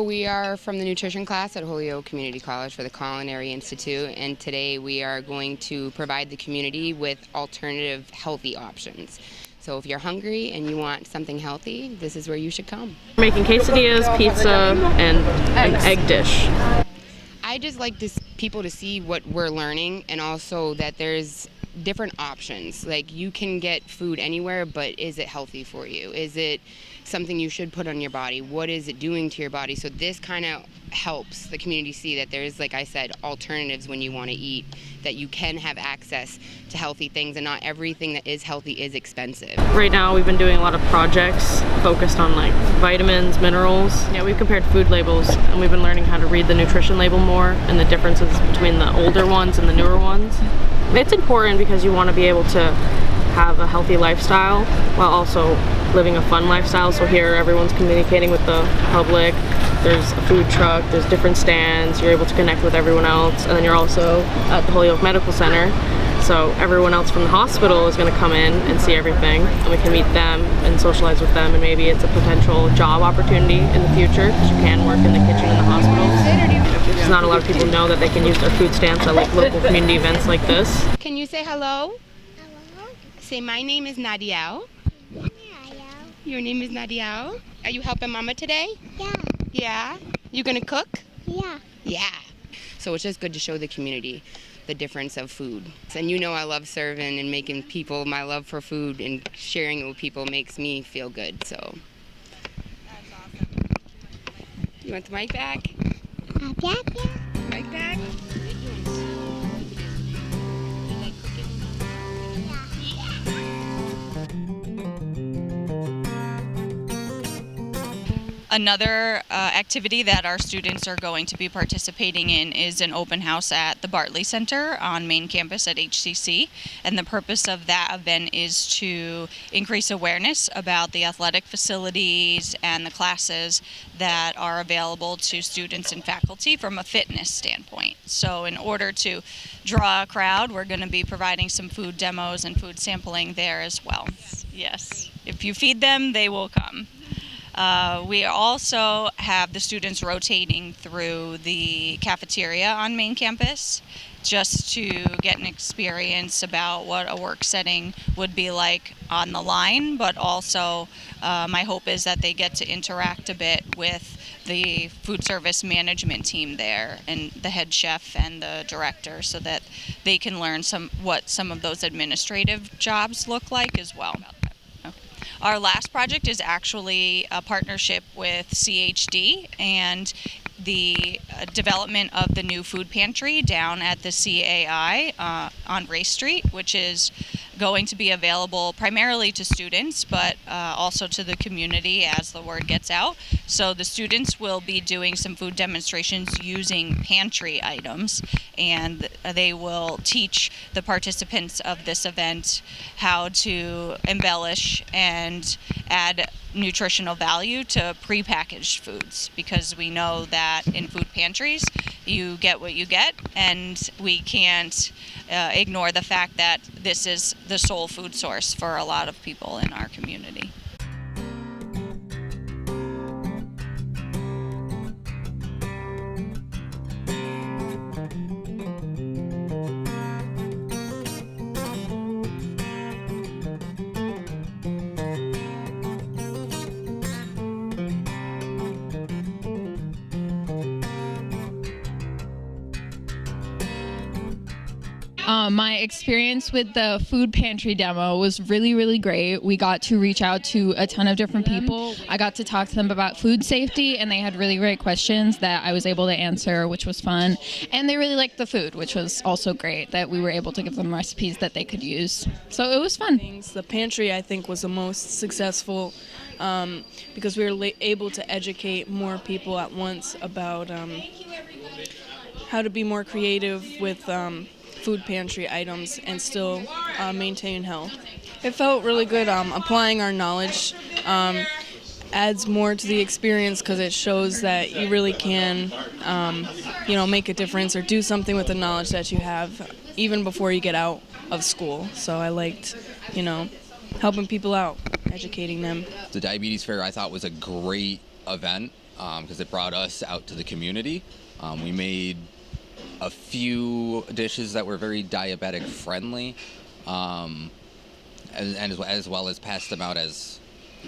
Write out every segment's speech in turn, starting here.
We are from the nutrition class at Holyoke Community College for the Culinary Institute, and today we are going to provide the community with alternative healthy options. So if you're hungry and you want something healthy, this is where you should come. Making quesadillas, pizza, and an egg dish. I just like people to see what we're learning, and also that there's different options. Like, you can get food anywhere, but is it healthy for you? Is it something you should put on your body? What is it doing to your body? So this kind of helps the community see that there's, like I said, alternatives when you want to eat, that you can have access to healthy things, and not everything that is healthy is expensive. Right now we've been doing a lot of projects focused on like vitamins, minerals. Yeah, we've compared food labels, and we've been learning how to read the nutrition label more and the differences between the older ones and the newer ones. It's important because you want to be able to have a healthy lifestyle while also living a fun lifestyle. So here everyone's communicating with the public. There's a food truck, there's different stands, you're able to connect with everyone else, and then you're also at the Holyoke Medical Center. So everyone else from the hospital is going to come in and see everything, and we can meet them and socialize with them, and maybe it's a potential job opportunity in the future because you can work in the kitchen in the hospitals. There's not a lot of people know that they can use their food stamps at like local community events like this. Can you say hello? Hello? Say, my name is Nadia. Hello? Your name is Nadia. Are you helping Mama today? Yeah. Yeah? You gonna cook? Yeah. Yeah. So it's just good to show the community the difference of food. And you know I love serving and making people, my love for food and sharing it with people makes me feel good, so. That's awesome. You want the mic back? Yeah. Mic back? Another activity that our students are going to be participating in is an open house at the Bartley Center on main campus at HCC. And the purpose of that event is to increase awareness about the athletic facilities and the classes that are available to students and faculty from a fitness standpoint. So in order to draw a crowd, we're going to be providing some food demos and food sampling there as well. Yes, if you feed them, they will come. We also have the students rotating through the cafeteria on main campus just to get an experience about what a work setting would be like on the line, but also my hope is that they get to interact a bit with the food service management team there and the head chef and the director, so that they can learn what some of those administrative jobs look like as well. Our last project is actually a partnership with CHD and the development of the new food pantry down at the CAI on Race Street, which is going to be available primarily to students, but also to the community as the word gets out. So the students will be doing some food demonstrations using pantry items, and they will teach the participants of this event how to embellish and add nutritional value to prepackaged foods, because we know that in food pantries you get what you get, and we can't ignore the fact that this is the sole food source for a lot of people in our community. My experience with the food pantry demo was really, really great. We got to reach out to a ton of different people. I got to talk to them about food safety, and they had really great questions that I was able to answer, which was fun. And they really liked the food, which was also great, that we were able to give them recipes that they could use. So it was fun. The pantry, I think, was the most successful because we were able to educate more people at once about how to be more creative with food pantry items and still maintain health. It felt really good. Applying our knowledge adds more to the experience because it shows that you really can, make a difference or do something with the knowledge that you have even before you get out of school. So I liked, helping people out, educating them. The Diabetes Fair I thought was a great event. because it brought us out to the community. We made a few dishes that were very diabetic friendly, as well as passed them out as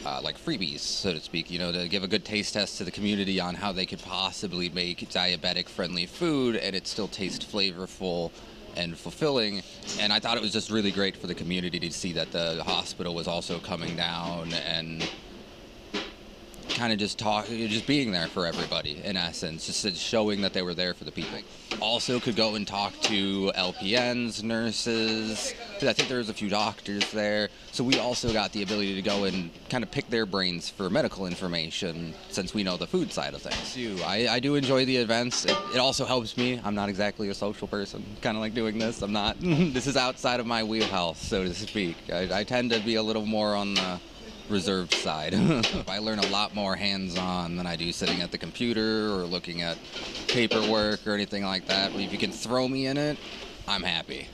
like freebies, so to speak, to give a good taste test to the community on how they could possibly make diabetic friendly food and it still taste flavorful and fulfilling. And I thought it was just really great for the community to see that the hospital was also coming down and kind of just being there for everybody, in essence, just showing that they were there for the people. Also could go and talk to LPNs, nurses, because I think there was a few doctors there. So we also got the ability to go and kind of pick their brains for medical information, since we know the food side of things. I do enjoy the events. It also helps me. I'm not exactly a social person, kind of like doing this. I'm not. This is outside of my wheelhouse, so to speak. I tend to be a little more on the reserved side. I learn a lot more hands-on than I do sitting at the computer or looking at paperwork or anything like that. If you can throw me in it, I'm happy.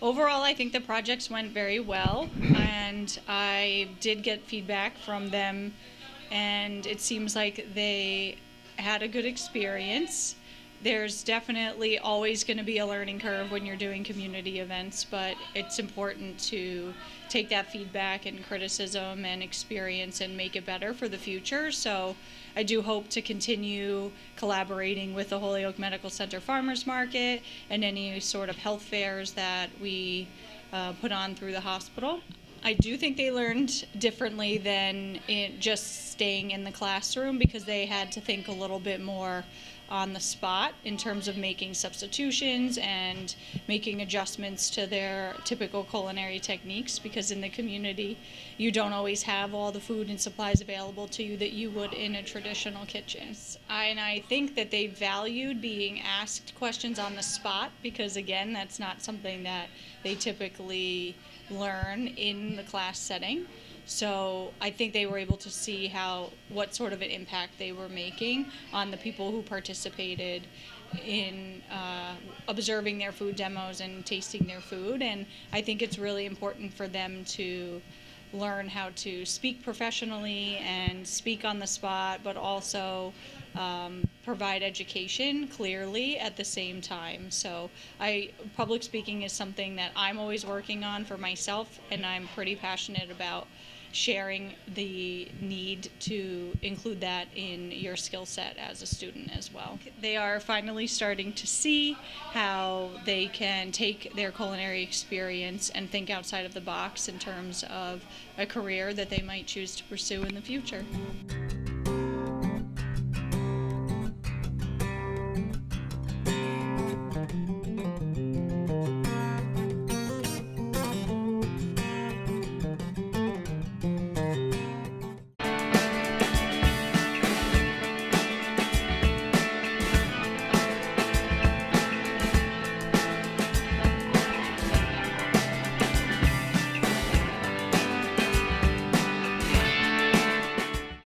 Overall, I think the projects went very well, and I did get feedback from them, and it seems like they had a good experience. There's definitely always going to be a learning curve when you're doing community events, but it's important to take that feedback and criticism and experience and make it better for the future. So I do hope to continue collaborating with the Holyoke Medical Center Farmers Market and any sort of health fairs that we put on through the hospital. I do think they learned differently than just staying in the classroom, because they had to think a little bit more on the spot in terms of making substitutions and making adjustments to their typical culinary techniques, because in the community you don't always have all the food and supplies available to you that you would in a traditional kitchen. And I think that they valued being asked questions on the spot, because again, that's not something that they typically learn in the class setting. So I think they were able to see what sort of an impact they were making on the people who participated in observing their food demos and tasting their food. And I think it's really important for them to learn how to speak professionally and speak on the spot, but also provide education clearly at the same time. So public speaking is something that I'm always working on for myself, and I'm pretty passionate about sharing the need to include that in your skill set as a student as well. They are finally starting to see how they can take their culinary experience and think outside of the box in terms of a career that they might choose to pursue in the future.